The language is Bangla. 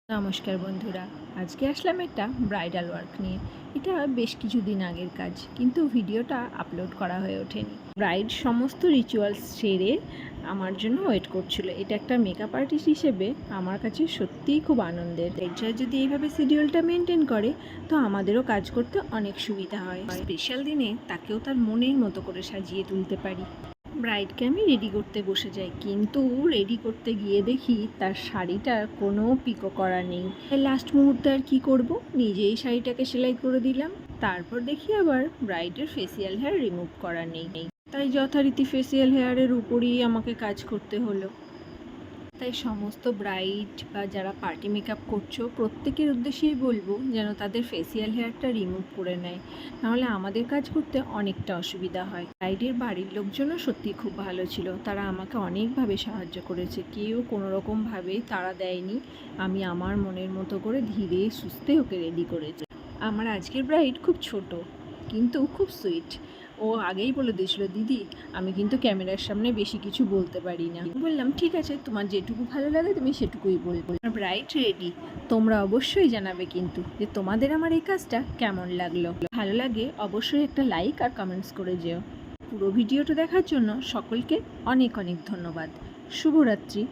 নমস্কার বন্ধুরা, আজকে আসলাম একটা ব্রাইডাল ওয়ার্ক নিয়ে। এটা বেশ কিছুদিন আগের কাজ, কিন্তু ভিডিওটা আপলোড করা হয়ে ওঠেনি। ব্রাইড সমস্ত রিচুয়ালস সেরে আমার জন্য ওয়েট করছিল। এটা একটা মেকআপ আর্টিস্ট হিসেবে আমার কাছে সত্যিই খুব আনন্দের। ব্রাইডরা যদি এইভাবে শিডিউলটা মেনটেন করে, তো আমাদেরও কাজ করতে অনেক সুবিধা হয়। স্পেশাল দিনে তাকেও তার মনের মতো করে সাজিয়ে তুলতে পারি। ব্রাইডকে আমি রেডি করতে বসে যাই, কিন্তু রেডি করতে গিয়ে দেখি তার শাড়িটার কোনো পিকো করা নেই। লাস্ট মুহূর্তে আর কি করব, নিজেই শাড়িটাকে সেলাই করে দিলাম। তারপর দেখি আবার ব্রাইডের ফেসিয়াল হেয়ার রিমুভ করা নেই। তাই যথারীতি ফেসিয়াল হেয়ারের উপরই আমাকে কাজ করতে হলো। তাই সমস্ত ব্রাইড বা যারা পার্টি মেকআপ করছো, প্রত্যেকের উদ্দেশ্যেই বলবো যেন তাদের ফেসিয়াল হেয়ারটা রিমুভ করে নেয়, নাহলে আমাদের কাজ করতে অনেকটা অসুবিধা হয়। ব্রাইডের বাড়ির লোকজনও সত্যি খুব ভালো ছিল, তারা আমাকে অনেকভাবে সাহায্য করেছে, কেউ কোনো রকমভাবেই তাড়া দেয়নি। আমি আমার মনের মতো করে ধীরে সুস্থে ওকে রেডি করেছি। আমার আজকের ব্রাইড খুব ছোট, কিন্তু খুব সুইট। ও আগেই বলে দিয়েছিল, দিদি আমি কিন্তু ক্যামেরার সামনে বেশি কিছু বলতে পারি না। বললাম ঠিক আছে, তোমার যেটুকু ভালো লাগে তুমি সেটুকুই বলবো। Bride ready. তোমরা অবশ্যই জানাবে কিন্তু যে তোমাদের আমার এই কাজটা কেমন লাগলো। ভালো লাগে অবশ্যই একটা লাইক আর কমেন্টস করে যেও। পুরো ভিডিওটা দেখার জন্য সকলকে অনেক অনেক ধন্যবাদ। শুভরাত্রি।